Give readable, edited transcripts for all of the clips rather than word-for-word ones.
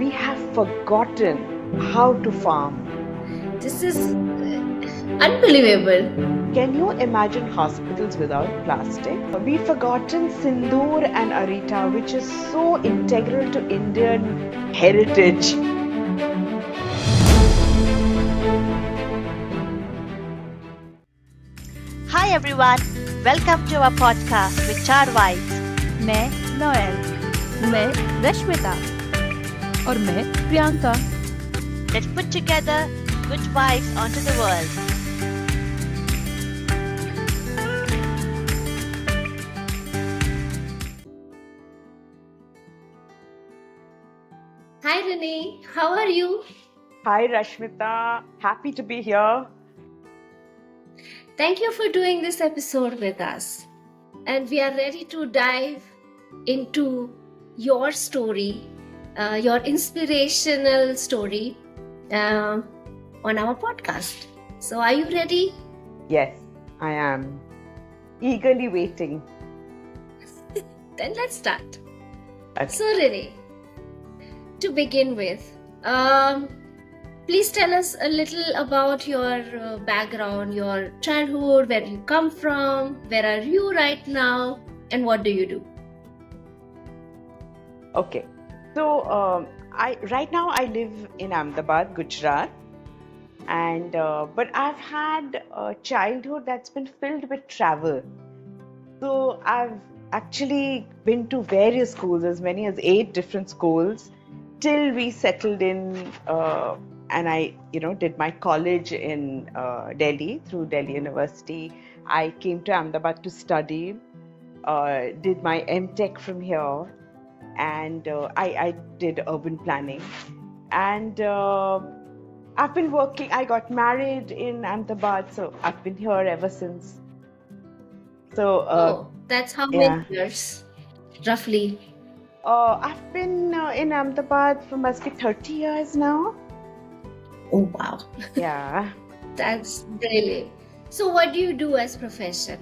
we have forgotten how to farm. This is unbelievable. Can you imagine hospitals without plastic? We've forgotten sindoor and arita, which is so integral to Indian heritage. Hi everyone, welcome to our podcast Vichaar Vibes. मैं Noel, मैं रश्मिता और मैं Priyanka. Let's put together good vibes onto the world. Hi Rini, how are you? Hi Rashmita, happy to be here. Thank you for doing this episode with us. And we are ready to dive into your story, your inspirational story on our podcast. So, are you ready? Yes, I am. Eagerly waiting. Then let's start. Okay. So, Rini, to begin with, please tell us a little about your background, your childhood, where you come from, where are you right now, and what do you do? Okay, so right now I live in Ahmedabad, Gujarat, and but I've had a childhood that's been filled with travel. So I've actually been to various schools, as many as 8 different schools, till we settled in, and I, did my college in Delhi through Delhi University. I came to Ahmedabad to study, did my MTech from here, and I did urban planning. And I've been working. I got married in Ahmedabad, so I've been here ever since. So That's how yeah. many years, roughly? I've been in Ahmedabad for must be 30 years now. Oh, wow. Yeah. That's brilliant. So, what do you do as profession?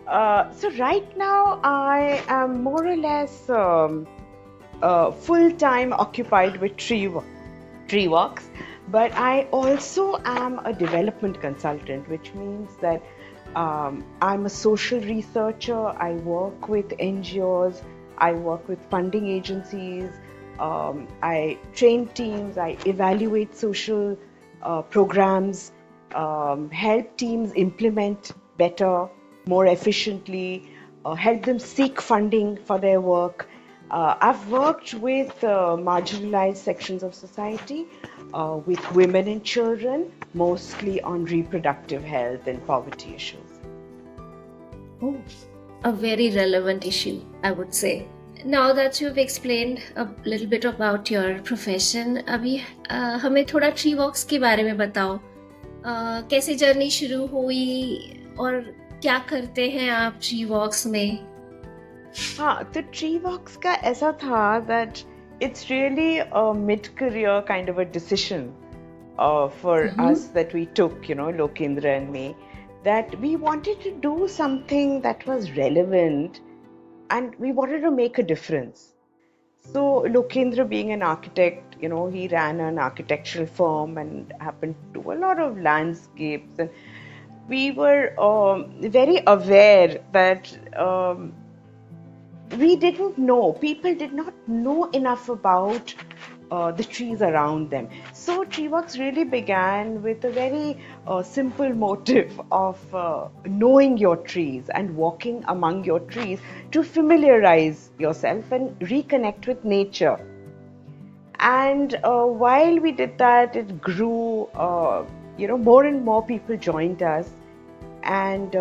So right now I am more or less full-time occupied with tree walks, but I also am a development consultant, which means that I'm a social researcher. I work with NGOs, I work with funding agencies, I train teams, I evaluate social programs, help teams implement better, more efficiently, help them seek funding for their work. I've worked with marginalized sections of society, with women and children, mostly on reproductive health and poverty issues. Oh, a very relevant issue, I would say. Now that you've explained a little bit about your profession, अभी हमें थोड़ा tree वॉक्स के बारे में बताओ. कैसे journey शुरू हुई और क्या करते हैं आप ट्री वॉक्स में? हाँ, तो ट्री वॉक्स का ऐसा था that it's really a mid-career kind of a decision for us that we took, Lokendra and me, that we wanted to do something that was relevant and we wanted to make a difference. So Lokendra, being an architect, he ran an architectural firm and happened to do a lot of landscapes, and we were very aware that we didn't know, people did not know enough about the trees around them. So Treeworks really began with a very simple motive of knowing your trees and walking among your trees to familiarize yourself and reconnect with nature. And while we did that, it grew, more and more people joined us. And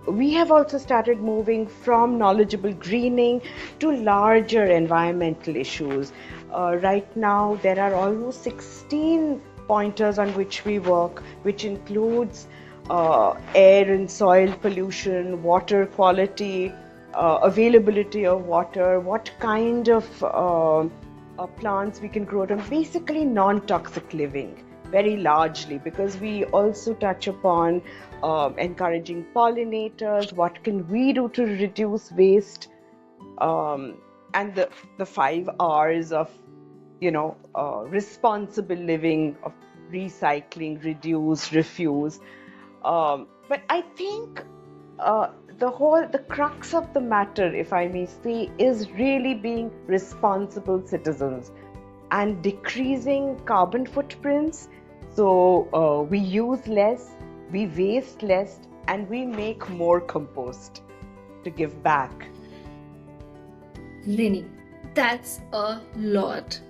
we have also started moving from knowledgeable greening to larger environmental issues. Right now, there are almost 16 pointers on which we work, which includes air and soil pollution, water quality, availability of water, what kind of plants we can grow, and basically non-toxic living. Very largely, because we also touch upon encouraging pollinators, what can we do to reduce waste, and the 5 R's of responsible living, of recycling, reduce, refuse. But I think the crux of the matter, if I may say, is really being responsible citizens and decreasing carbon footprints. So we use less, we waste less, and we make more compost to give back. Rini, that's a lot.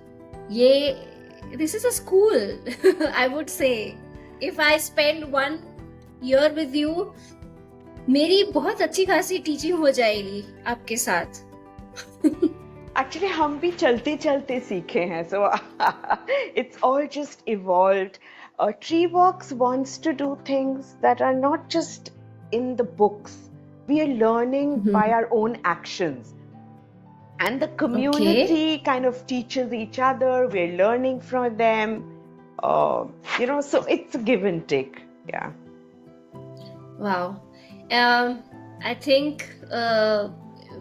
This is a school, I would say. If I spend 1 year with you, मेरी बहुत अच्छी खासी teaching हो जाएगी आपके साथ. Actually, हम भी चलते चलते सीखे हैं. So it's all just evolved. Tree Walks wants to do things that are not just in the books. We are learning by our own actions. And the community kind of teaches each other. We're learning from them. So it's a give and take. Yeah. Wow. I think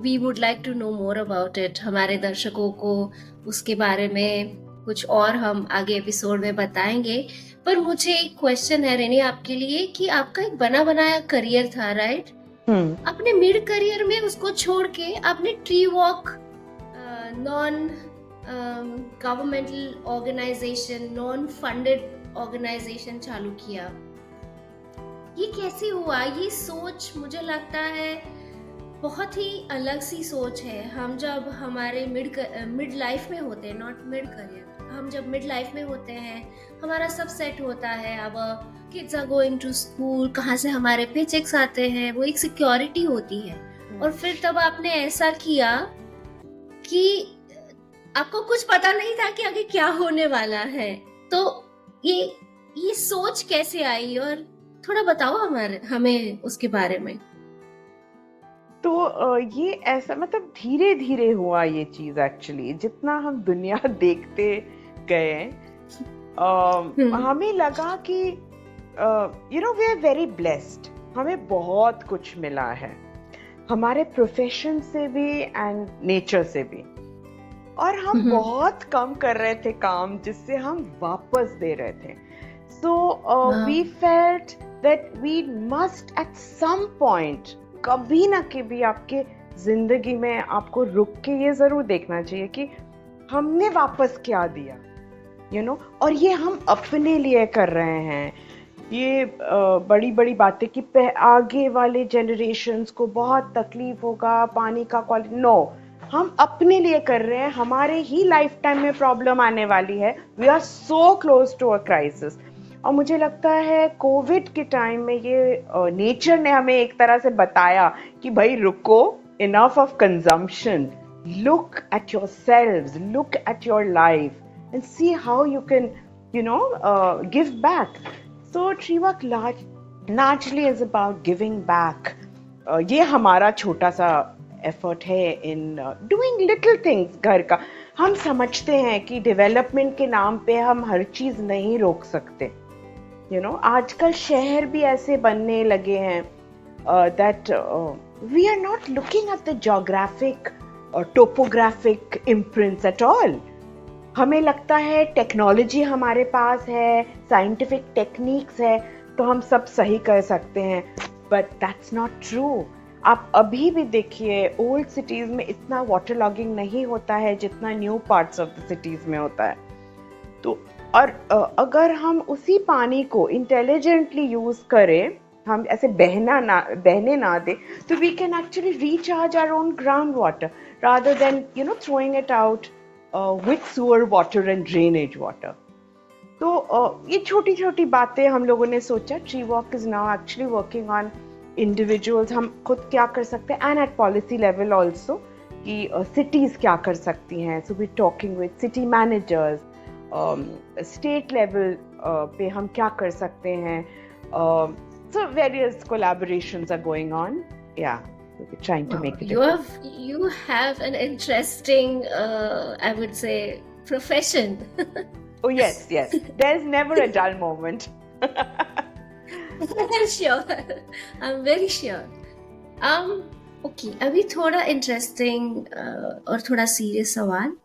we would like to know more about it. हमारे दर्शकों को उसके बारे में कुछ और हम आगे एपिसोड में बताएंगे. पर मुझे एक क्वेश्चन है रेनी आपके लिए कि आपका एक बना बनाया करियर था, राइट? अपने मिड करियर में उसको छोड़ के आपने tree walk non governmental organization, non funded organization चालू किया. ये कैसे हुआ? ये सोच मुझे लगता है बहुत ही अलग सी सोच है. हम जब हमारे मिड लाइफ में होते हैं, नॉट मिड करियर, हम जब मिड लाइफ में होते हैं, हमारा सब सेट होता है. अब kids are going to school, कहाँ से हमारे पे चेक्स आते हैं, वो एक सिक्योरिटी होती है. और फिर तब आपने ऐसा किया कि आपको कुछ पता नहीं था कि आगे क्या होने वाला है. तो ये सोच कैसे आई, और थोड़ा बताओ हमें उसके बारे में. तो ये ऐसा मतलब धीरे धीरे हुआ ये चीज. एक्चुअली जितना हम दुनिया देखते गए, हमें लगा कि वी आर वेरी ब्लेस्ड. हमें बहुत कुछ मिला है, हमारे प्रोफेशन से भी एंड नेचर से भी. और हम बहुत कम कर रहे थे काम जिससे हम वापस दे रहे थे. So we felt that we must at some point, कभी ना कभी आपके जिंदगी में आपको रुक के ये जरूर देखना चाहिए कि हमने वापस क्या दिया, और ये हम अपने लिए कर रहे हैं. ये बड़ी बड़ी बातें कि आगे वाले जनरेशन्स को बहुत तकलीफ होगा, पानी का क्वालिटी, नो, हम अपने लिए कर रहे हैं. हमारे ही लाइफ टाइम में प्रॉब्लम आने वाली है. We are so close to a crisis. और मुझे लगता है कोविड के टाइम में ये नेचर ने हमें एक तरह से बताया कि भाई रुको, enough of consumption, look at yourselves, look at your life and see how you can give back. So tree walk largely is about giving back. ये हमारा छोटा सा एफर्ट है इन डूइंग लिटिल थिंग्स. घर का हम समझते हैं कि डेवलपमेंट के नाम पे हम हर चीज नहीं रोक सकते. आजकल शहर भी ऐसे बनने लगे हैं that we are not looking at the geographic or topographic imprints at all. हमें लगता है टेक्नोलॉजी हमारे पास है, साइंटिफिक टेक्निक्स है, तो हम सब सही कर सकते हैं. But that's not true. आप अभी भी देखिए, ओल्ड सिटीज में इतना वाटर लॉगिंग नहीं होता है जितना new parts of the cities में होता है. तो और अगर हम उसी पानी को इंटेलिजेंटली यूज करें, हम ऐसे बहने ना दे, तो we can actually recharge our own ground water rather than throwing it out with sewer water and drainage water. तो ये छोटी छोटी बातें हम लोगों ने सोचा. Tree walk is now actually working on individuals, हम खुद क्या कर सकते हैं, and at policy level also, कि सिटीज क्या कर सकती हैं. So we talking with city managers, state level पे हम क्या कर सकते हैं. So various collaborations are going on. Yeah, we're trying to make it. You have an interesting, I would say, profession. Oh yes. There's never a dull moment. I'm sure. I'm very sure. Okay, अभी थोड़ा interesting और थोड़ा serious सवाल.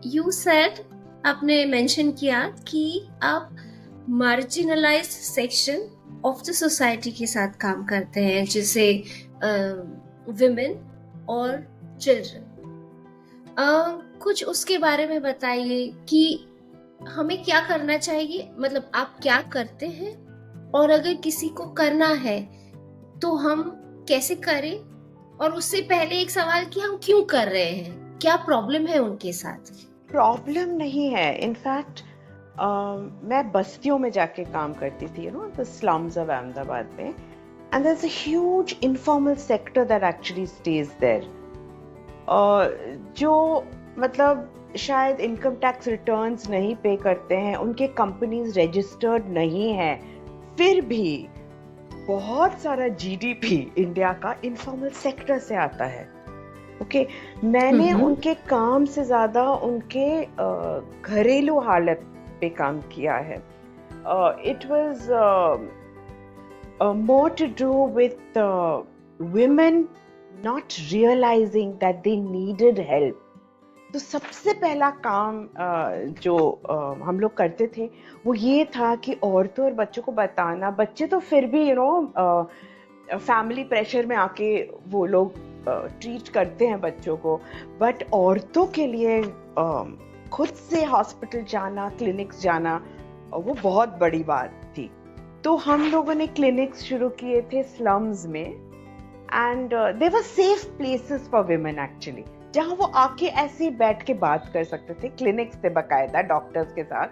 You said, आपने mention किया कि आप marginalised section of the society के साथ काम करते हैं, जैसे विमेन और चिल्ड्रन। कुछ उसके बारे में बताइए कि हमें क्या करना चाहिए, मतलब आप क्या करते हैं, और अगर किसी को करना है तो हम कैसे करें, और उससे पहले एक सवाल कि हम क्यों कर रहे हैं, क्या प्रॉब्लम है उनके साथ? प्रॉब्लम नहीं है, इनफैक्ट मैं बस्तियों में जाके काम करती थी, द स्लम्स ऑफ अहमदाबाद में, and there is a huge informal sector that actually stays there, जो मतलब शायद इनकम टैक्स रिटर्न्स नहीं पे करते हैं, उनके कंपनीज रजिस्टर्ड नहीं है, फिर भी बहुत सारा जीडीपी इंडिया का इनफॉर्मल सेक्टर से आता है। ओके, मैंने उनके काम से ज्यादा उनके घरेलू हालत पे काम किया है। It was more to do with women not realizing that they needed help. तो सबसे पहला काम जो हम लोग करते थे वो ये था कि औरतों और बच्चों को बताना, बच्चे तो फिर भी फैमिली प्रेशर में आके वो लोग ट्रीट करते हैं बच्चों को, बट औरतों के लिए खुद से हॉस्पिटल जाना, क्लिनिक्स जाना, वो बहुत बड़ी बात थी। तो हम लोगों ने क्लिनिक्स शुरू किए थे स्लम्स में, and they were safe places for women actually, जहाँ वो आके ऐसे बैठ के बात कर सकते थे। क्लिनिक्स थे बाकायदा डॉक्टर्स के साथ,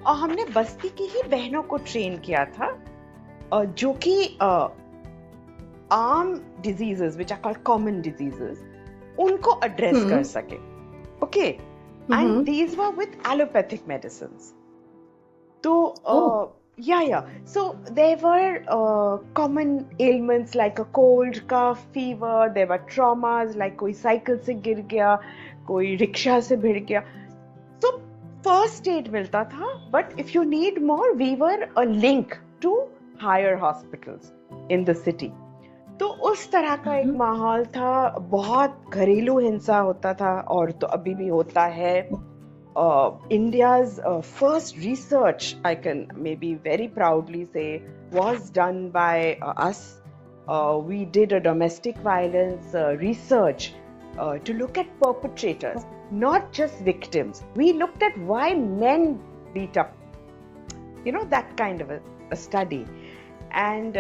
और हमने बस्ती की ही बहनों को ट्रेन किया था जो कि आम diseases which are called common diseases उनको एड्रेस कर सके। Okay, and these were with allopathic medicines. तो so there were common ailments like a cold, cough, fever. There were traumas like कोई साइकिल से गिर गया, कोई रिक्शा से भिड़ गया, so first aid मिलता था। But if you need more, we were a link to higher hospitals in the city. तो उस तरह का एक माहौल था, बहुत घरेलू हिंसा होता था, और तो अभी भी होता है। India's first research, I can maybe very proudly say, was done by us. We did a domestic violence research to look at perpetrators, not just victims. We looked at why men beat up, that kind of a study. And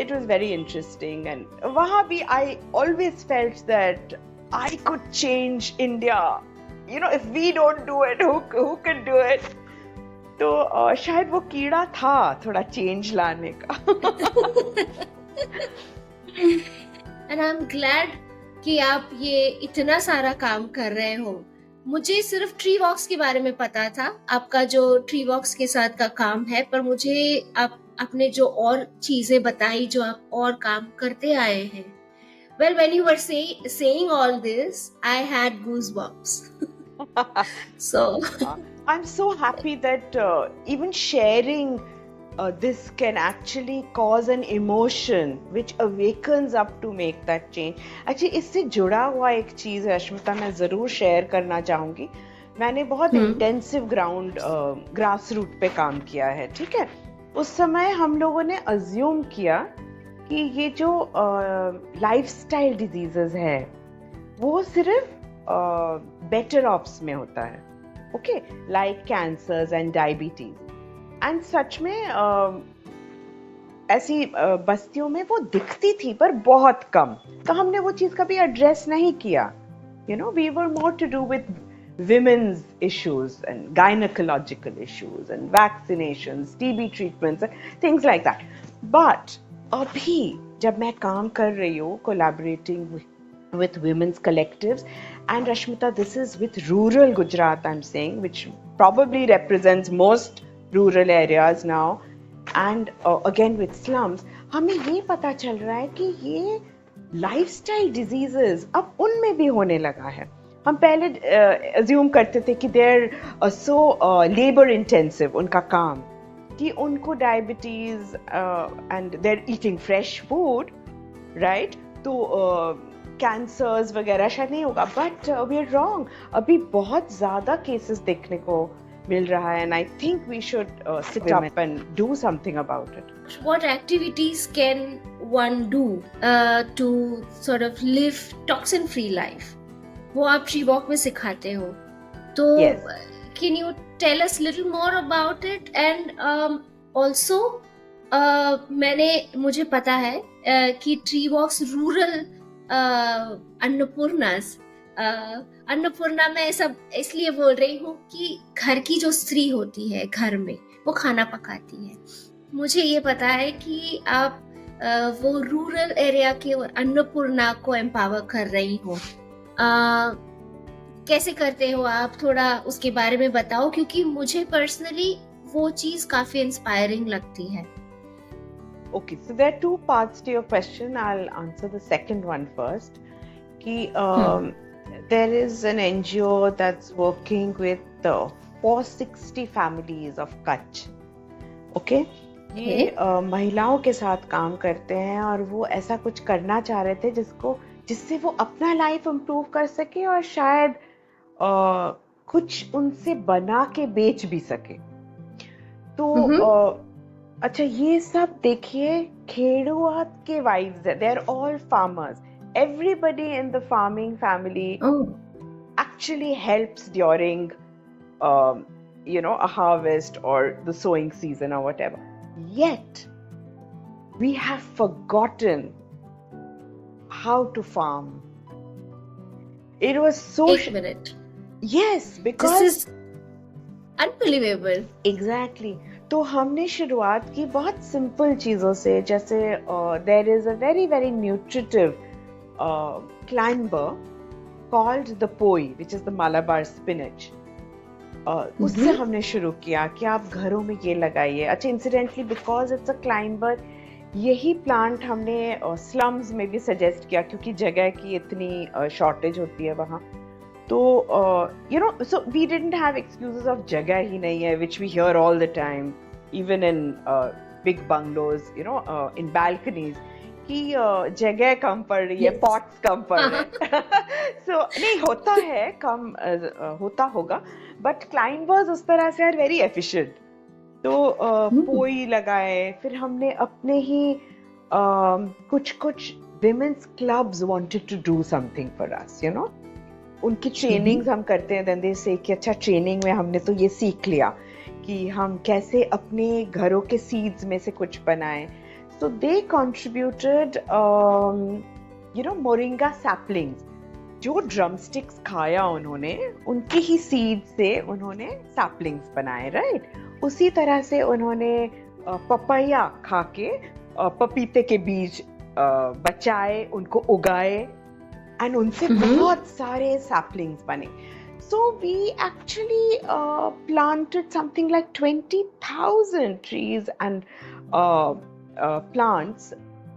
it was very interesting. And wahan bhi I always felt that I could change India. If we don't do it, who can do it? तो शायद वो कीड़ा था थोड़ा change लाने का। And I'm glad कि आप ये इतना सारा काम कर रहे हो। मुझे सिर्फ ट्री वॉक्स के बारे में पता था, आपका जो ट्री वॉक्स के साथ का काम है, पर मुझे आपने जो और चीजें बताई, जो आप और काम करते आए हैं, well, when you were saying all this, I had goosebumps. So I'm so happy that even sharing this can actually cause an emotion which awakens up to make that change. Actually, इससे जुड़ा हुआ एक चीज रश्मिता मैं जरूर share करना चाहूंगी। मैंने बहुत इंटेंसिव ग्रास रूट पे काम किया है, ठीक है। उस समय हम लोगों ने अज्यूम किया कि ये जो लाइफस्टाइल डिजीजेस है वो सिर्फ बेटर ऑप्स में होता है, okay, like cancers and diabetes, and such में ऐसी बस्तियों में वो दिखती थी पर बहुत कम, तो हमने वो चीज कभी एड्रेस नहीं किया। We were more to do with women's issues and gynecological issues and vaccinations, TB treatments, things like that. But अभी जब मैं काम कर रही हूँ collaborating with women's collectives, and Rashmita, this is with rural Gujarat I'm saying, which probably represents most rural areas now, and again with slums, हमें ये पता चल रहा है कि ये lifestyle diseases अब उनमें भी होने लगा है। हम पहले assume करते थे कि they're so labor intensive उनका काम, कि उनको diabetes and they're eating fresh food, right? तो कैंसर्स वगैरह शायद नहीं होगा, बट वी आर रॉन्ग. अभी बहुत ज़्यादा केसेस देखने को मिल रहा है, and I think we should sit up and do something about it. What activities can one do to sort of live toxin-free life? वो आप ट्री वॉक में सिखाते हो, तो Yes. can you tell us little more about it? And also मुझे पता है कि ट्री वॉक्स रूरल अन्नपूर्णा मैं सब इसलिए बोल रही हूँ कि घर की जो स्त्री होती है घर में वो खाना पकाती है. मुझे ये पता है कि आप वो रूरल एरिया के अन्नपूर्णा को एम्पावर कर रही हो. कैसे करते हो आप, थोड़ा उसके बारे में बताओ, क्योंकि मुझे पर्सनली वो चीज काफी इंस्पायरिंग लगती है. Okay, so there are two parts to your question. I'll answer the second one first. There is an NGO that's working with 460 families of Kutch. Okay? ये महिलाओं के साथ काम करते हैं और वो ऐसा कुछ करना चाह रहे थे जिससे वो अपना लाइफ इम्प्रूव कर सके और शायद कुछ उनसे बना के बेच भी सके. तो अच्छा, ये सब देखिए खेड़ूआत के वाइव्स है. They are all farmers. Everybody in the farming family actually helps during a harvest or the sowing season or whatever. Yet we have forgotten how to farm. It was so... एक minute. Yes, because... This is unbelievable. Exactly. तो हमने शुरुआत की बहुत simple चीज़ों से, जैसे there is a very very nutritive climber called the poi, which is the Malabar spinach. उससे हमने शुरू किया कि आप घरों में ये लगाइए. अच्छा, incidentally because it's a climber, यही प्लांट हमने स्लम्स में भी सजेस्ट किया क्योंकि जगह की इतनी शॉर्टेज होती है वहाँ. तो so we didn't have excuses of जगह ही नहीं है, which we hear all the time, even in big bungalows, in balconies, कि जगह कम पड़ रही है, पॉट्स कम पड़ रहे हैं. So नहीं होता है, कम होता होगा, बट क्लाइंबर्स उस तरह से आर वेरी एफिशिएंट. तो पोई लगाए. फिर हमने अपने ही कुछ women's clubs wanted to do something for us, उनकी ट्रेनिंग्स हम करते हैं. देन दे से कि अच्छा, ट्रेनिंग में हमने तो ये सीख लिया कि हम कैसे अपने घरों के सीड्स में से कुछ बनाएं. So they contributed, moringa saplings. जो ड्रमस्टिक्स खाया उन्होंने, उनकी ही सीड से उन्होंने सैपलिंग्स बनाए, राइट. उसी तरह से उन्होंने पपैया खा के पपीते के बीज बचाए, उनको उगाए, एंड उनसे बहुत सारे सैपलिंग्स बने. So we actually planted something like 20,000 trees and plants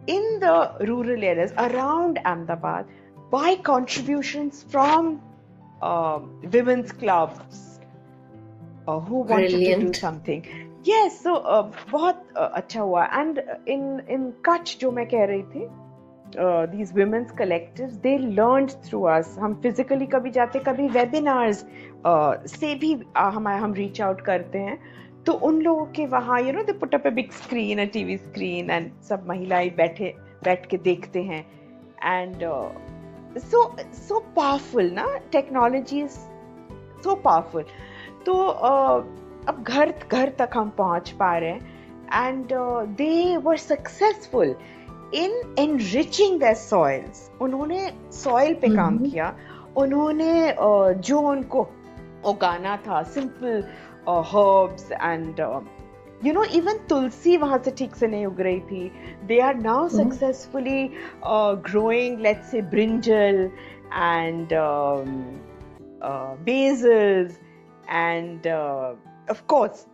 in the rural areas around Ahmedabad by contributions from women's clubs who wanted to do something. Yes, so बहुत अच्छा हुआ. And in Kutch, जो मैं कह रही थी, these women's collectives, they learned through us. हम physically कभी जाते, कभी webinars से भी हम reach out करते हैं. तो उन लोगों के वहाँ they put up a big screen, a TV screen, and सब महिलाएं बैठ के देखते हैं. And so powerful ना, technology is so powerful. तो अब घर तक हम पहुँच पा रहे हैं. And they were successful in enriching their soils. उन्होंने soil पे काम किया. उन्होंने जो उनको उगाना था, simple herbs and even tulsi वहाँ से ठीक से नहीं उग रही थी. They are now successfully growing, let's say, brinjal and basils and of course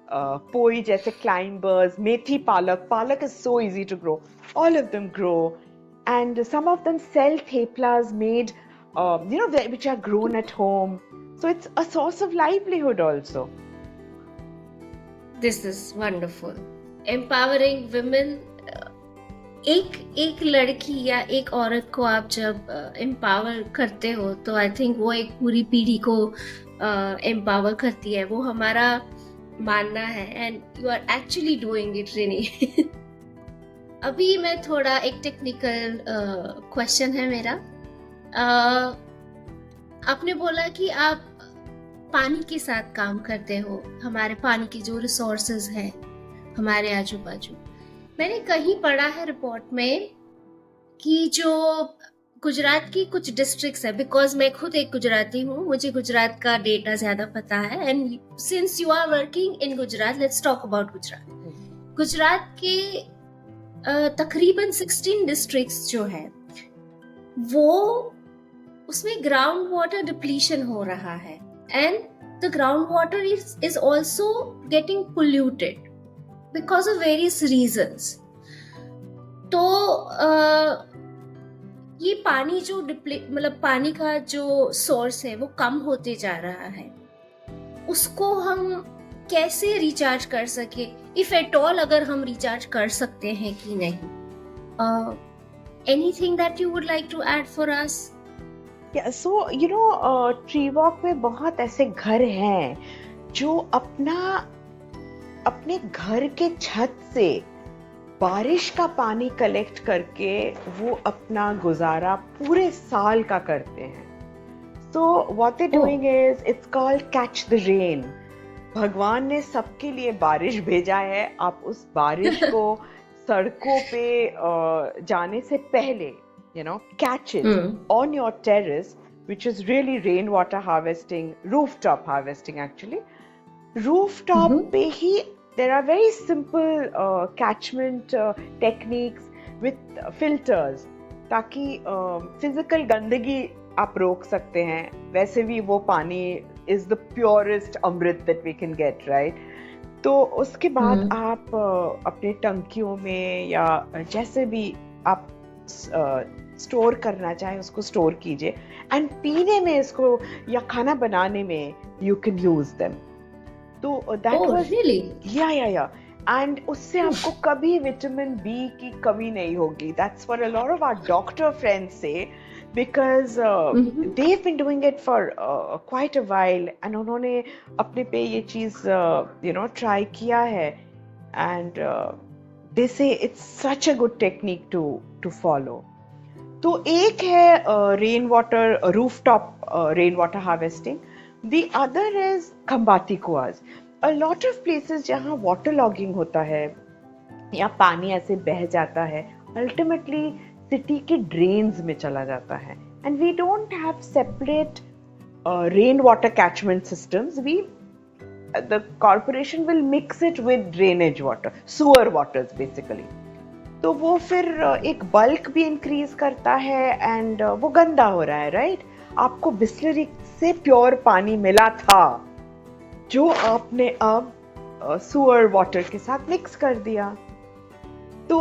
poi जैसे climbers, methi palak is so easy to grow. All of them grow, and some of them sell theplas made which are grown at home. So it's a source of livelihood also. This is wonderful. Empowering women एक एक लड़की या एक औरत को आप जब empower करते हो तो आई थिंक वो एक पूरी पीढ़ी को एम्पावर करती है, वो हमारा मानना है, and you are actually doing it Rini. अभी मैं थोड़ा एक टेक्निकल क्वेश्चन है मेरा। आपने बोला कि आप पानी के साथ काम करते हो, हमारे पानी के जो रिसोर्सेज हैं हमारे आजू बाजू। मैंने कहीं पढ़ा है रिपोर्ट में कि जो गुजरात की कुछ डिस्ट्रिक्ट्स है, बिकॉज मैं खुद एक गुजराती हूँ, मुझे गुजरात का डेटा ज्यादा पता है, and since you are working in Gujarat, let's talk about Gujarat. Gujarat के तकरीबन 16 डिस्ट्रिक्ट्स जो है वो, उसमें ग्राउंड वाटर डिप्लीशन हो रहा है, and the ground water is also getting polluted because of various reasons. तो ये पानी जो मतलब पानी का जो सोर्स है वो कम होते जा रहा है, उसको हम कैसे रिचार्ज कर सके, इफ एट ऑल अगर हम रिचार्ज कर सकते हैं कि नहीं। Anything that you would like to add for us? So you know, tree walk में बहुत ऐसे घर हैं जो अपने घर के छत से बारिश का पानी कलेक्ट करके वो अपना गुजारा पूरे साल का करते हैं। So what they doing is, it's called catch the rain. भगवान ने सबके लिए बारिश भेजा है, आप उस बारिश को सड़कों पे जाने से पहले catch it on your terrace, which is really rainwater harvesting, rooftop harvesting actually. Rooftop पे ही there are very simple catchment techniques with filters, ताकि physical गंदगी आप रोक सकते हैं। वैसे भी वो पानी is the purest Amrit that we can get, right? तो उसके बाद आप अपने टंकियों में या जैसे भी आप स्टोर करना चाहे उसको स्टोर कीजिए, एंड पीने में इसको या खाना बनाने में यू कैन यूज देम। तो दैट वाज रियली या एंड उससे आपको कभी विटामिन बी की कमी नहीं होगी। That's what a lot of our doctor friends से, because they've been doing it for quite a while, and उन्होंने अपने पे ये चीज try किया है, and they say it's such a good technique to follow. तो एक है rain water, rooftop rain water harvesting. The other is खंबाती कुआस। A lot of places जहाँ वाटर लॉगिंग होता है या पानी ऐसे बह जाता है, ultimately सिटी के ड्रेन्स में चला जाता है, and we don't have separate rain water catchment systems. The corporation will mix it with drainage water, sewer waters basically. तो वो फिर एक बल्क भी इंक्रीज करता है, एंड वो गंदा हो रहा है, राइट? आपको बिस्लरी से प्योर पानी मिला था जो आपने अब सुअर वाटर के साथ मिक्स कर दिया। तो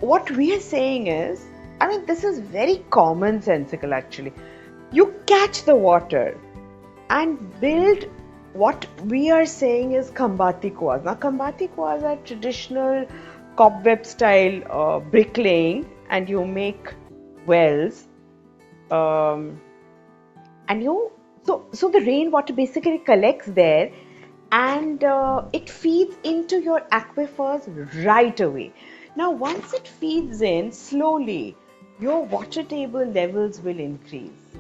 what we are saying is, I mean, this is very commonsensical actually. You catch the water and build what we are saying is khambati kuas. Now, khambati kuas are traditional cobweb style bricklaying, and you make wells. And so the rainwater basically collects there, and it feeds into your aquifers right away. Now, once it feeds in, slowly, your water table levels will increase.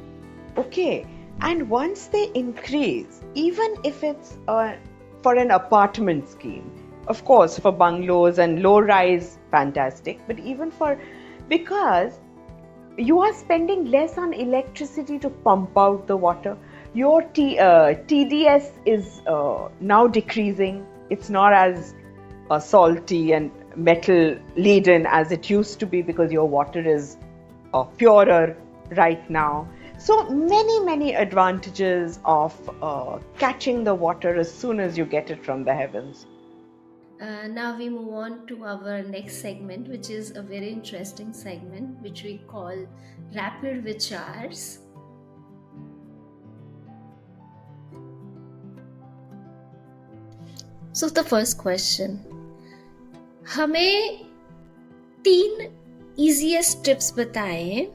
Okay, and once they increase, even if it's for an apartment scheme, of course, for bungalows and low-rise, fantastic, but even because you are spending less on electricity to pump out the water, your TDS is now decreasing. It's not as salty and metal laden as it used to be, because your water is purer right now. So many advantages of catching the water as soon as you get it from the heavens. Now we move on to our next segment, which is a very interesting segment, which we call Rapid Vichars. So the first question, हमें 3 easiest tips बताएं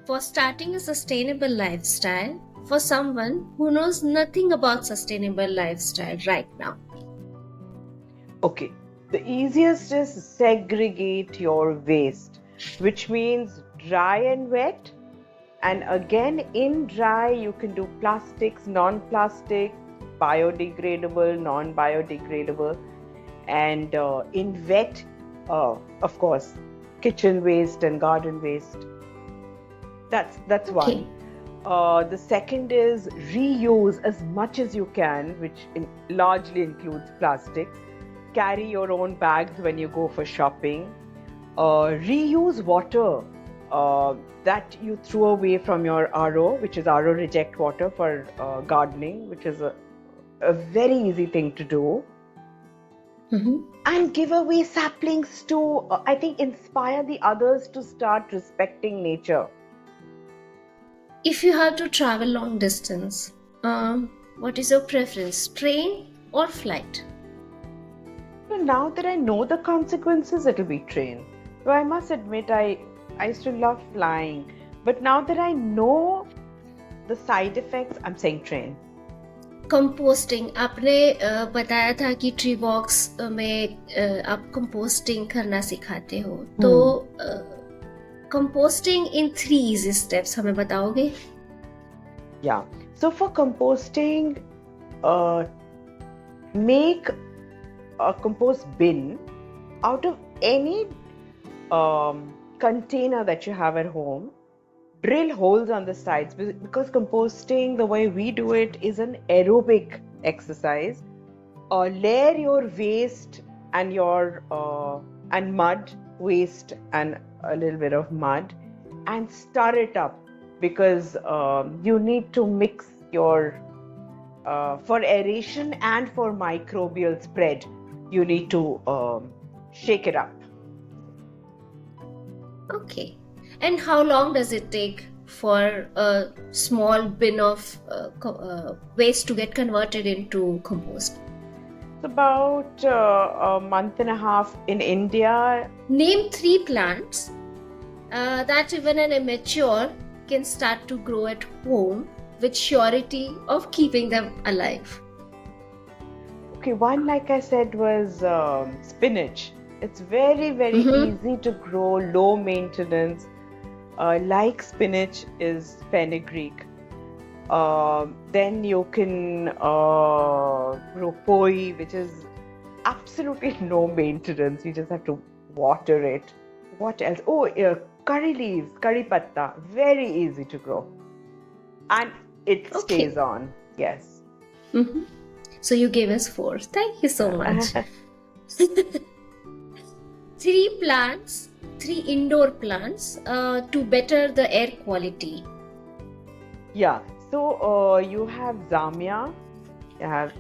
for starting a sustainable lifestyle for someone who knows nothing about sustainable lifestyle right now. Okay, the easiest is segregate your waste, which means dry and wet. And again, in dry, you can do plastics, non-plastic, biodegradable, non-biodegradable. And in wet, of course, kitchen waste and garden waste. That's Okay. one. The second is reuse as much as you can, which largely includes plastics. Carry your own bags when you go for shopping. Reuse water that you threw away from your RO, which is RO reject water for gardening, which is a very easy thing to do. Mhm. And give away saplings to, I think, inspire the others to start respecting nature. If you have to travel long distance, what is your preference, train or flight? So now that I know the consequences, it'll be train. So I must admit, I used to love flying, but now that I know the side effects, I'm saying train. Composting आपने बताया था कि tree box में आप composting करना सिखाते हो, तो कंपोस्टिंग इन 3 easy steps हमें बताओगे? Yeah. So for composting, make a compost bin out of any container that you have at home. Drill holes on the sides, because composting, the way we do it, is an aerobic exercise. Layer your waste and your and mud, waste and a little bit of mud, and stir it up, because you need to mix your for aeration and for microbial spread. You need to shake it up. Okay. And how long does it take for a small bin of waste to get converted into compost? It's about a month and a half in India. Name 3 plants that even an immature can start to grow at home with surety of keeping them alive. Okay, one, like I said, was spinach. It's very, very easy to grow, low maintenance. Like spinach is fenugreek. Then you can grow poi, which is absolutely no maintenance. You just have to water it. What else? Oh, curry leaves, curry patta. Very easy to grow. And it stays on. Yes. Mm-hmm. So you gave us 4. Thank you so much. 3 plants, 3 indoor plants to better the air quality. Yeah. So you have zamia, you have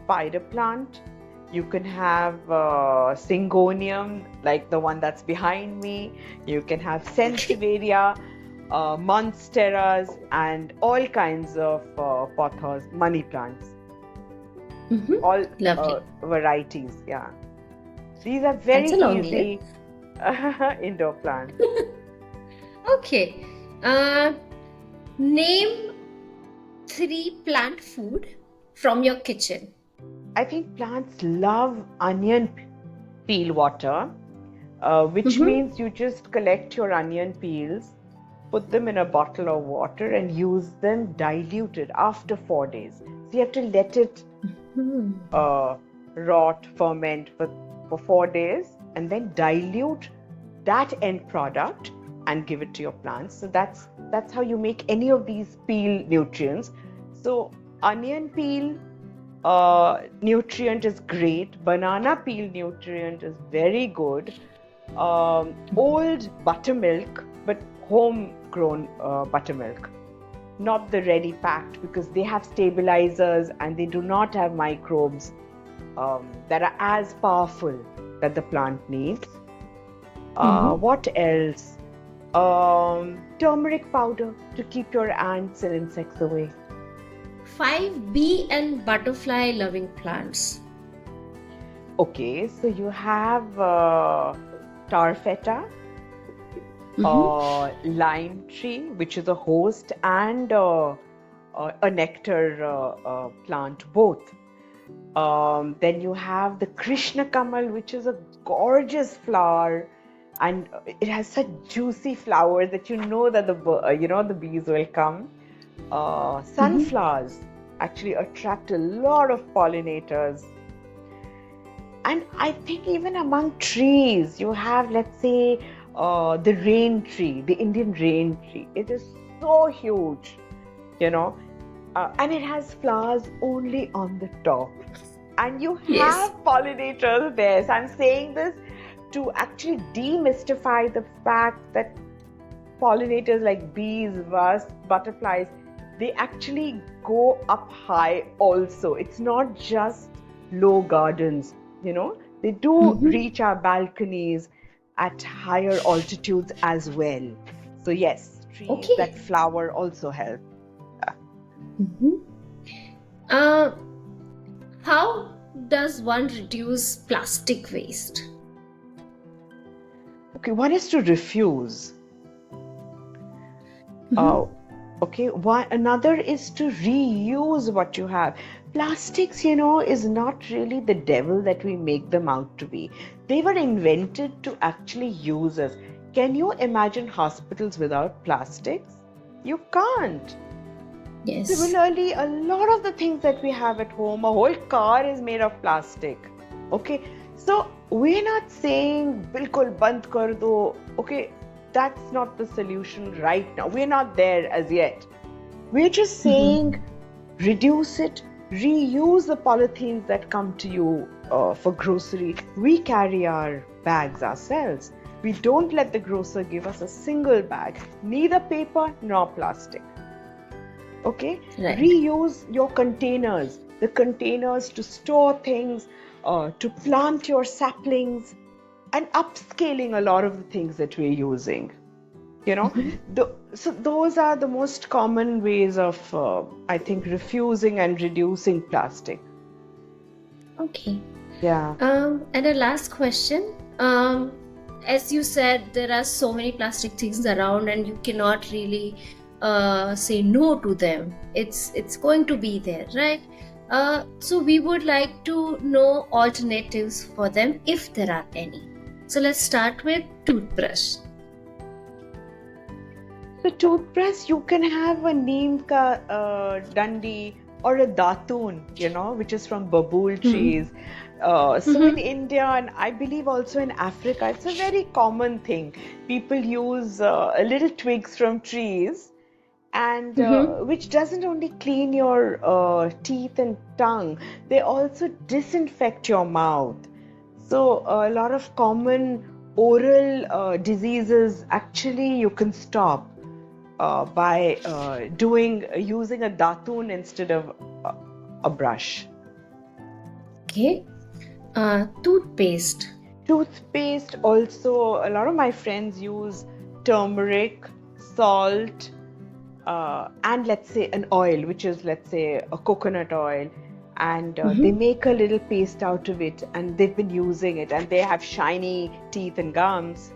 spider plant, you can have syngonium, like the one that's behind me. You can have sensiveria, monsteras, and all kinds of pothos, money plants. All varieties. Yeah. These are very easy indoor plants. Okay. Name 3 plant food from your kitchen. I think plants love onion peel water, which means you just collect your onion peels, put them in a bottle of water and use them diluted after 4 days. So you have to let it rot, ferment for 4 days, and then dilute that end product and give it to your plants. So that's how you make any of these peel nutrients. So onion peel nutrient is great. Banana peel nutrient is very good. Old buttermilk, but homegrown buttermilk, not the ready packed, because they have stabilizers and they do not have microbes that are as powerful that the plant needs. What else? Turmeric powder to keep your ants and insects away. 5 bee and butterfly loving plants. Okay, so you have tarfeta, Mm-hmm. lime tree, which is a host, and a nectar plant, both. Then you have the Krishna Kamal, which is a gorgeous flower, and it has such juicy flowers that you know that the bees will come. Mm-hmm. Sunflowers actually attract a lot of pollinators. And I think even among trees, you have, let's say, the rain tree, the Indian rain tree. It is so huge, you know, and it has flowers only on the top. And you Yes. have pollinators there. So I'm saying this to actually demystify the fact that pollinators like bees, wasps, butterflies, they actually go up high also. It's not just low gardens, they do Mm-hmm. reach our balconies at higher altitudes as well. So, yes, trees that Okay. flower also help. Mm-hmm. Uh, how does one reduce plastic waste? Okay, one is to refuse. Mm-hmm. Okay, another is to reuse what you have. Plastics, is not really the devil that we make them out to be. They were invented to actually use us. Can you imagine hospitals without plastics? You can't. Yes. Similarly, a lot of the things that we have at home, a whole car is made of plastic. Okay, so we're not saying bilkul band kar do. Okay, that's not the solution right now. We're not there as yet. We're just Mm-hmm. saying reduce it, reuse the polythenes that come to you for grocery. We carry our bags ourselves. We don't let the grocer give us a single bag, neither paper nor plastic. Okay, Right. reuse your containers, the containers to store things, to plant your saplings, and upscaling a lot of the things that we're using. You know, Mm-hmm. so those are the most common ways of, I think, refusing and reducing plastic. Okay. Yeah. And a last question. As you said, there are so many plastic things around, and you cannot really say no to them. It's going to be there, right? So we would like to know alternatives for them if there are any. So let's start with toothbrush. So toothbrush, you can have a neem ka dandi or a datun, which is from babool Mm-hmm. trees. So in Mm-hmm. India and I believe also in Africa, it's a very common thing. People use little twigs from trees, and Mm-hmm. which doesn't only clean your teeth and tongue, they also disinfect your mouth. So a lot of common oral diseases actually you can stop by using a datun instead of a brush. Okay. Toothpaste. Toothpaste also, a lot of my friends use turmeric, salt, and let's say an oil, which is, let's say, a coconut oil, and they Mm-hmm. make a little paste out of it, and they've been using it, and they have shiny teeth and gums.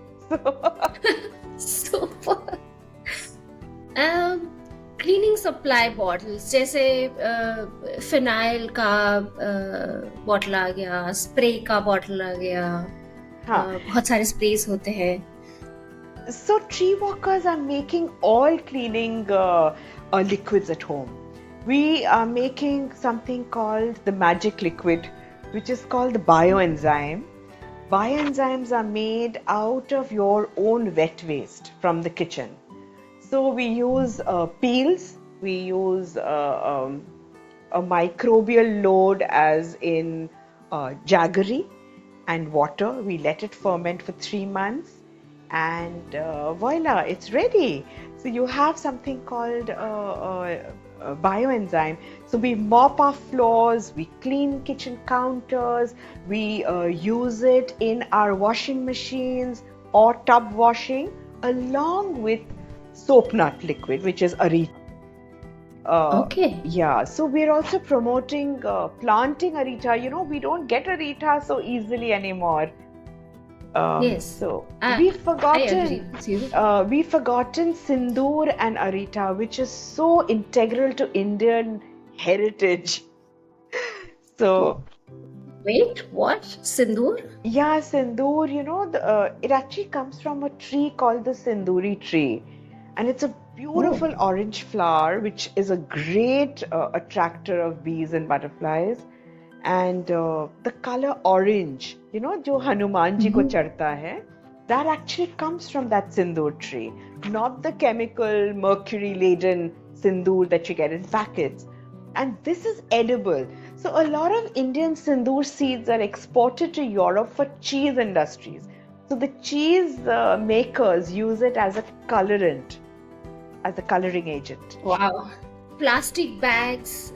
Super. Cleaning supply bottles जैसे phenyl का bottle आ गया, spray का bottle आ गया, हाँ. बहुत सारे sprays होते हैं. So tree walkers are making all cleaning liquids at home. We are making something called the magic liquid, which is called the bioenzyme. Bioenzymes are made out of your own wet waste from the kitchen. So we use peels, we use a microbial load as in jaggery and water. We let it ferment for 3 months, and voila, it's ready. So you have something called bioenzyme. So we mop our floors, we clean kitchen counters, we use it in our washing machines or tub washing, along with soap nut liquid, which is arita. Okay. Yeah, so we're also promoting planting arita. We don't get arita so easily anymore. Yes. So I we've agree forgotten, with you. we've forgotten sindoor and arita, which is so integral to Indian heritage. So Wait, what? Sindoor? yeah, sindoor, it actually comes from a tree called the sinduri tree, and it's a Oh. beautiful orange flower, which is a great attractor of bees and butterflies. And the color orange, जो हनुमान जी को Mhm. चढ़ता है, that actually comes from that sindoor tree, not the chemical mercury laden sindoor that you get in packets. And this is edible. So a lot of Indian sindoor seeds are exported to Europe for cheese industries. So the cheese makers use it as a colorant, as a coloring agent. Wow. Plastic bags,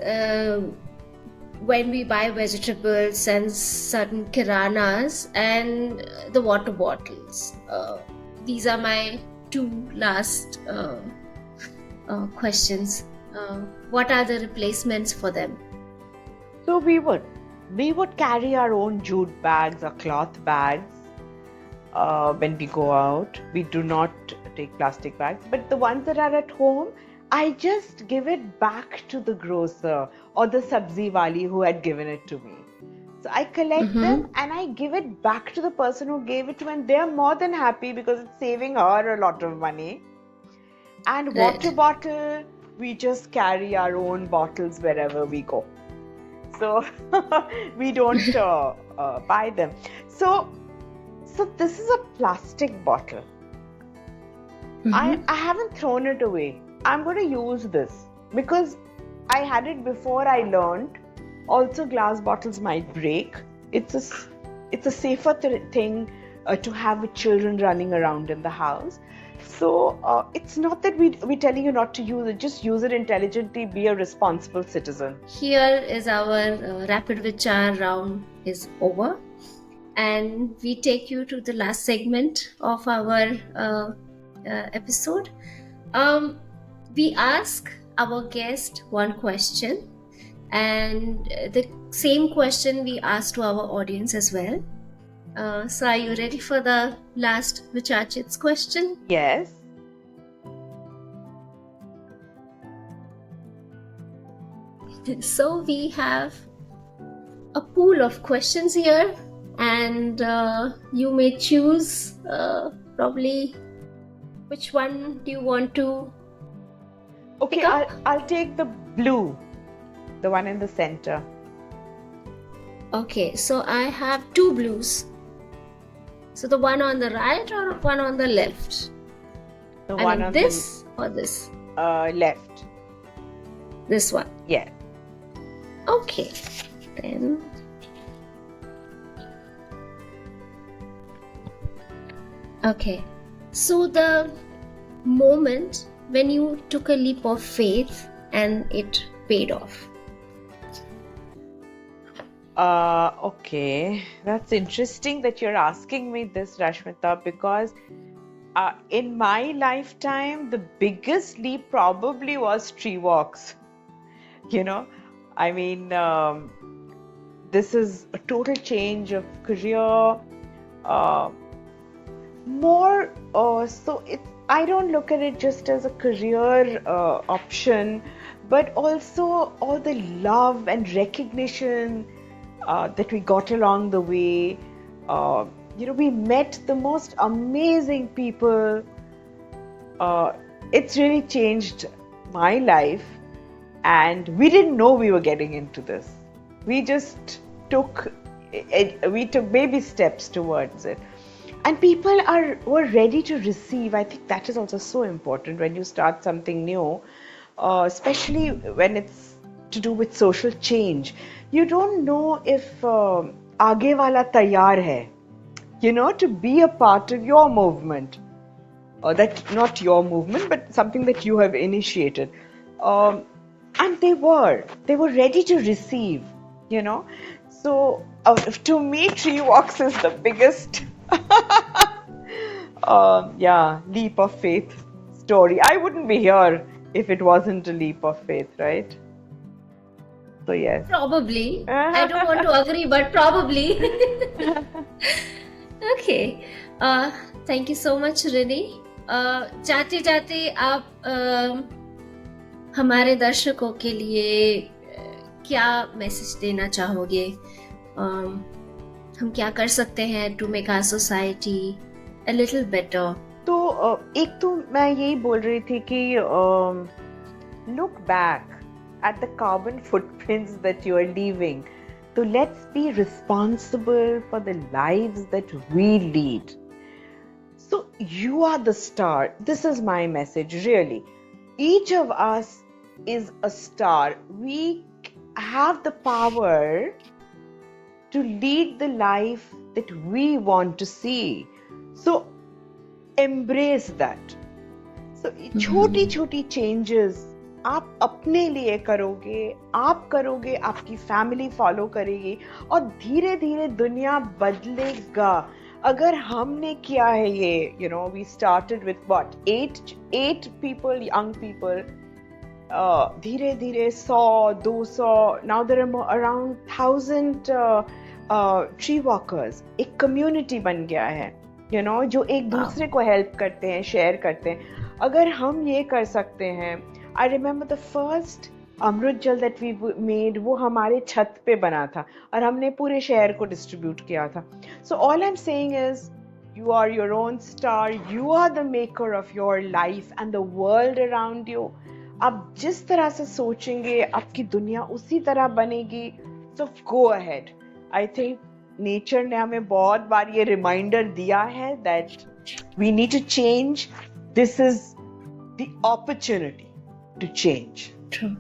when we buy vegetables and certain kiranas, and the water bottles. These are my two last questions. What are the replacements for them? So we would carry our own jute bags or cloth bags when we go out. We do not take plastic bags, but the ones that are at home, I just give it back to the grocer or the sabzi wali who had given it to me. So I collect them and I give it back to the person who gave it to me, and they're more than happy because it's saving her a lot of money. And water Right. bottle, we just carry our own bottles wherever we go. So we don't buy them. So this is a plastic bottle. I haven't thrown it away. I'm going to use this because I had it before I learned. Also, glass bottles might break. It's a safer thing to have with children running around in the house. So it's not that we're telling you not to use it. Just use it intelligently. Be a responsible citizen. Here is our rapid Vichar round is over, and we take you to the last segment of our episode. We ask our guest one question, and the same question we ask to our audience as well. So are you ready for the last Vichachit's question? Yes. So we have a pool of questions here, and you may choose probably which one do you want to Okay, pick up? I'll take the blue, the one in the center. Okay, so I have two blues. So the one on the right or one on the left? The I one mean on this or this? the left. This one. Yeah. Okay, then. Okay, so the moment when you took a leap of faith and it paid off. Okay, that's interesting that you're asking me this, Rashmita, because in my lifetime, the biggest leap probably was tree walks. I mean, this is a total change of career. I don't look at it just as a career option, but also all the love and recognition that we got along the way. We met the most amazing people. It's really changed my life, and we didn't know we were getting into this. We just took baby steps towards it. And people were ready to receive. I think that is also so important when you start something new, especially when it's to do with social change. You don't know if aage wala taiyar hai, to be a part of your movement. That not your movement, but something that you have initiated. And they were ready to receive. So to me, tree walks is the biggest leap of faith story. I wouldn't be here if it wasn't a leap of faith, right? So yes. Probably. I don't want to agree, but probably. Okay. Thank you so much, Rini. जाते जाते आप हमारे दर्शकों के लिए क्या message देना चाहोगे? हम क्या कर सकते हैं to make our society a little better? तो एक तो मैं यही बोल रही थी कि look back at the carbon footprints that you are leaving. So let's be responsible for the lives that we lead. So you are the star. This is my message, really. Each of us is a star. We have the power to lead the life that we want to see. So embrace that. So छोटी छोटी changes आप अपने लिए करोगे, आप करोगे, आपकी family follow करेगी और धीरे धीरे दुनिया बदलेगा. अगर हमने किया है ये, you know, we started with what, eight people, young people, धीरे धीरे 100, 200, now there are around 1,000 tree walkers. एक कम्युनिटी बन गया है, you know, जो एक दूसरे को हेल्प करते हैं, शेयर करते हैं. अगर हम ये कर सकते हैं, I remember the first अमृत जल that we made, वो हमारे छत पे बना था और हमने पूरे शहर को डिस्ट्रीब्यूट किया था. So all I'm saying is, you are your own star, you are the maker of your life and the world around you. आप जिस तरह से सोचेंगे, आपकी दुनिया उसी तरह बनेगी. So go ahead. I think nature ने हमें बहुत बार ये रिमाइंडर दिया है that we need to change. This is the opportunity to change. True.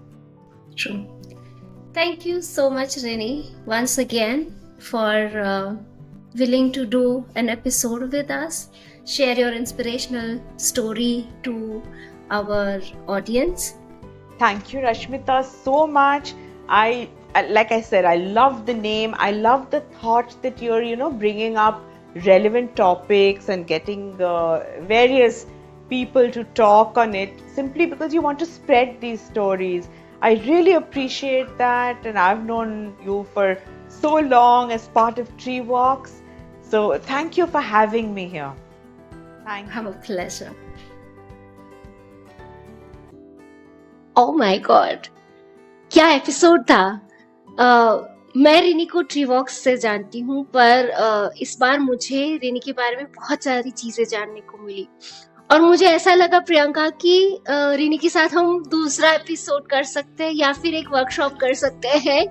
Thank you so much, Rini, once again for willing to do an episode with us. Share your inspirational story to our audience. Thank you, Rashmita, so much. Like I said, I love the name. I love the thought that you're, you know, bringing up relevant topics and getting various people to talk on it simply because you want to spread these stories. I really appreciate that, and I've known you for so long as part of Tree Walks. So thank you for having me here. Thank you. Have a pleasure. Oh my God, क्या episode था. मैं रिनी को tree वॉक्स से जानती हूँ, पर इस बार मुझे रिनी के बारे में बहुत सारी चीजें जानने को मिली और मुझे ऐसा लगा प्रियंका कि रिनी के साथ हम दूसरा एपिसोड कर सकते हैं या फिर एक वर्कशॉप कर सकते हैं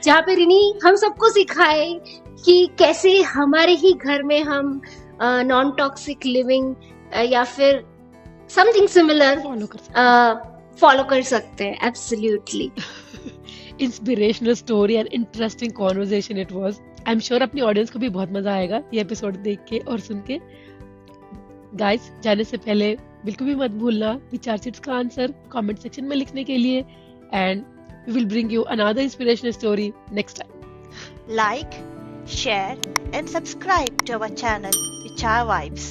जहाँ पे रिनी हम सबको सिखाए कि कैसे हमारे ही घर में हम नॉन टॉक्सिक लिविंग या फिर समथिंग सिमिलर फॉलो कर सकते हैं. Absolutely inspirational story and interesting conversation it was. I am sure अपनी ऑडियंस को भी बहुत मजा आएगा ये एपिसोड देख के और सुन के. गाइस, जाने से पहले बिल्कुल भी मत भूलना विचार सीट्स का आंसर कमेंट सेक्शन में लिखने के लिए, and we will bring you another inspirational story next time. Like, share and subscribe to our channel Vichaar Vibes.